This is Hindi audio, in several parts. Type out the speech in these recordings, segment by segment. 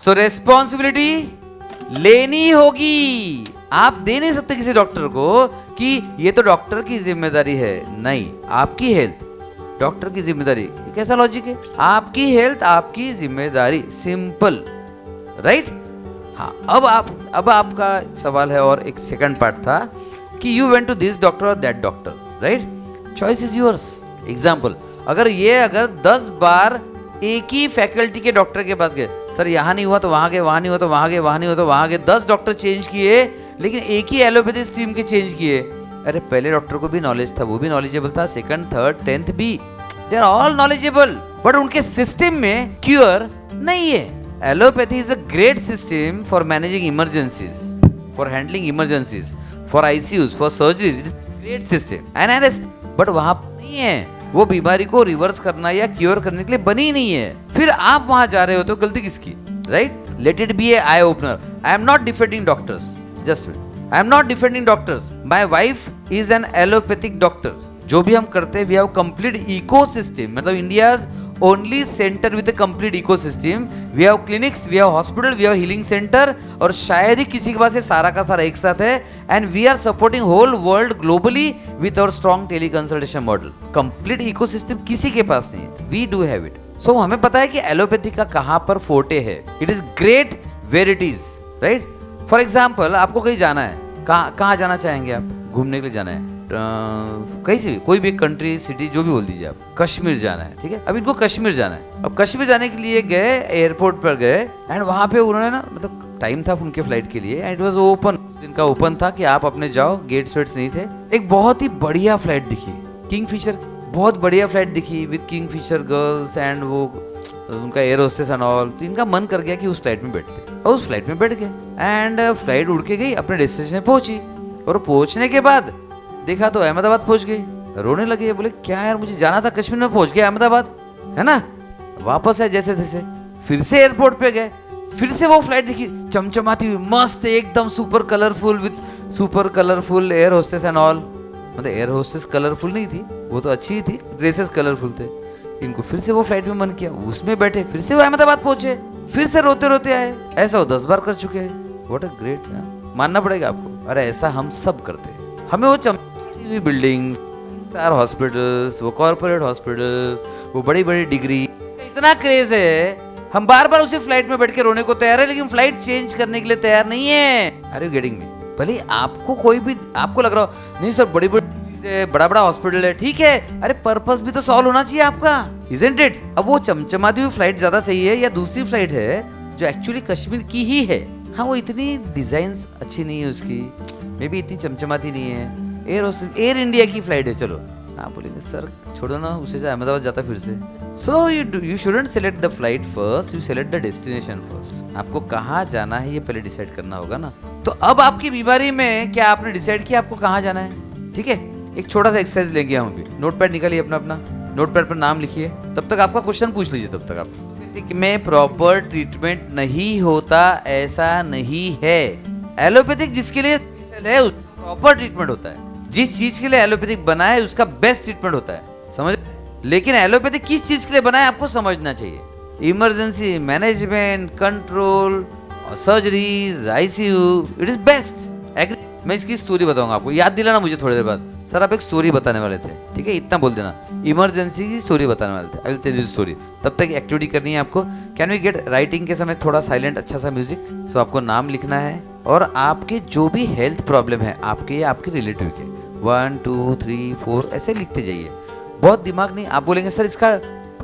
सो रेस्पॉन्सिबिलिटी लेनी होगी। आप दे नहीं सकते किसी डॉक्टर को कि ये तो डॉक्टर की जिम्मेदारी है। नहीं, आपकी हेल्थ डॉक्टर की जिम्मेदारी। ये कैसा लॉजिक है? आपकी हेल्थ आपकी जिम्मेदारी, सिंपल, राइट? हाँ, अब आपका सवाल है और एक सेकंड पार्ट था कि you went to this doctor और that doctor, right? Choice is yours. Example, अगर 10 बार एक ही फैकल्टी के डॉक्टर के पास गए, सर यहाँ नहीं हुआ तो वहाँ गए, वहाँ नहीं हुआ तो वहाँ गए, वहाँ नहीं हुआ तो वहाँ गए, 10 डॉक्टर चेंज किए, लेकिन एक ही एलोपैथी स्ट्रीम के चेंज किए। अरे पहले डॉक्टर को भी नॉलेज था, वो भी नॉलेजेबल था, सेकंड, थर्ड, 10th भी, they are all knowledgeable, but उनके सिस्टम में क्योर नहीं है। Allopathy is a great system for managing emergencies, for handling emergencies, for ICUs, for surgeries, it is great system and but वहां नहीं है। वो बीमारी को रिवर्स करना या क्योर करने के लिए बनी नहीं है। फिर आप वहां जा रहे हो तो गलती किसकी, right? Let it be a eye opener. I am not defending doctors, just I am not defending doctors. My wife is an allopathic doctor. जो भी हम करते हैं, वी हैव कंप्लीट इकोसिस्टम, मतलब India's only centre with a complete ecosystem. We have clinics, we have hospital, we have healing centre, और शायद ही किसी के पास ये सारा का सारा एक साथ है। And we are supporting whole world globally with our strong tele consultation model. Complete ecosystem किसी के पास नहीं है, we do have it. So हमें पता है कि एलोपैथी का कहां पर फोटे है। It is great where it is, right? For example, आपको कहीं जाना है, कहाँ जाना चाहेंगे आप? घूमने के लिए जाना है, कहीं से भी, कोई भी कंट्री, सिटी, जो भी बोल दीजिए आप। कश्मीर जाना है, ठीक है? अब इनको कश्मीर जाना है। अब कश्मीर जाने के लिए गए, एयरपोर्ट पर गए, एंड वहां पे उन्होंने ना, मतलब टाइम था उनके फ्लाइट के लिए, एंड इट वाज ओपन, जिनका ओपन था कि आप अपने जाओ, गेट्स वेट्स नहीं थे। एक बहुत ही बढ़िया फ्लाइट दिखी, किंगफिशर, बहुत बढ़िया फ्लाइट दिखी विद किंगफिशर गर्ल्स एंड वो उनका एयर होस्टेस एंड ऑल। तो इनका मन कर गया कि उस फ्लाइट में बैठते, और उस फ्लाइट में बैठ गए, एंड फ्लाइट उड़ के गई, अपने डेस्टिनेशन पहुंची, और पहुंचने के बाद देखा तो अहमदाबाद पहुंच गई। रोने लगे, बोले क्या यार, मुझे जाना था कश्मीर, में पहुंच गया अहमदाबाद, है ना? वापस है जैसे तैसे, फिर से एयरपोर्ट पे गए, फिर से वो फ्लाइट दिखी, चमचमाती हुई, मस्त, एकदम super colourful, with super colourful air hostess and all. मतलब एयर होस्टेस कलरफुल नहीं थी, वो तो अच्छी ही थी, ड्रेसेस कलरफुल थे। इनको फिर से वो फ्लाइट में मन किया, उसमें बैठे, फिर से वो अहमदाबाद पहुंचे, फिर से रोते रोते आए। ऐसा वो 10 बार कर चुके हैं। व्हाट अ ग्रेट, मानना पड़ेगा आपको। अरे ऐसा हम सब करते हैं। हमें वो चमकती बिल्डिंग, स्टार हॉस्पिटल्स, वो कॉर्पोरेट हॉस्पिटल्स, वो बड़ी बड़ी डिग्री, इतना क्रेज है, हम बार बार उसी फ्लाइट में बैठ के रोने को तैयार है, लेकिन फ्लाइट चेंज करने के लिए तैयार नहीं है। Are you getting me? भले आपको कोई भी, आपको लग रहा हो नहीं सर बड़ी बड़ी बड़ा बड़ा हॉस्पिटल है, ठीक है, अरे पर्पस भी तो सॉल्व होना चाहिए आपका, इजंट इट? अब वो चमचमाती हुई फ्लाइट ज्यादा सही है या दूसरी फ्लाइट है जो एक्चुअली कश्मीर की ही है? हाँ, वो इतनी डिजाइन अच्छी नहीं है उसकी, मे बी इतनी चमचमाती नहीं है। एयर इंडिया की फ्लाइट है, चलो आप बोलेंगे सर छोड़ो ना, उसे अहमदाबाद जाता फिर से। So you shouldn't select the flight first, you select the destination first. आपको कहाँ जाना है ये पहले डिसाइड करना होगा ना। तो अब आपकी बीमारी में क्या आपने डिसाइड किया आपको कहाँ जाना है? ठीक है, एक छोटा सा एक्सरसाइज लेंगे हम अभी। नोटपैड निकालिए अपना नोटपैड पर नाम लिखिए, तब तक आपका क्वेश्चन पूछ लीजिए। तब तक आप एलोपैथिक में प्रॉपर ट्रीटमेंट नहीं होता, ऐसा नहीं है। एलोपैथिक जिसके लिए स्पेशल है उसका प्रॉपर ट्रीटमेंट होता है। जिस चीज के लिए एलोपैथिक बना है उसका बेस्ट ट्रीटमेंट होता है, समझ? लेकिन एलोपैथिक किस चीज के लिए बना है आपको समझना चाहिए। Emergency management, control, surgeries, ICU, it is best. Agree? मैं इसकी स्टोरी बताऊंगा आपको, याद दिलाना मुझे थोड़ी देर बाद। सर आप एक स्टोरी बताने वाले थे, ठीक है, इतना बोल देना, इमरजेंसी की स्टोरी बताने वाले थे। I will tell you story. तब तक एक्टिविटी करनी है आपको। कैन वी गेट राइटिंग के समय थोड़ा साइलेंट अच्छा सा म्यूजिक। सो आपको नाम लिखना है और आपके जो भी हेल्थ प्रॉब्लम है आपके या आपके रिलेटिव के, 1 2 3 4 ऐसे लिखते जाइए। बहुत दिमाग नहीं। आप बोलेंगे सर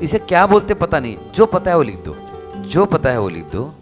इसे क्या बोलते पता नहीं, जो पता है वो लिख दो, जो पता है वो लिख दो।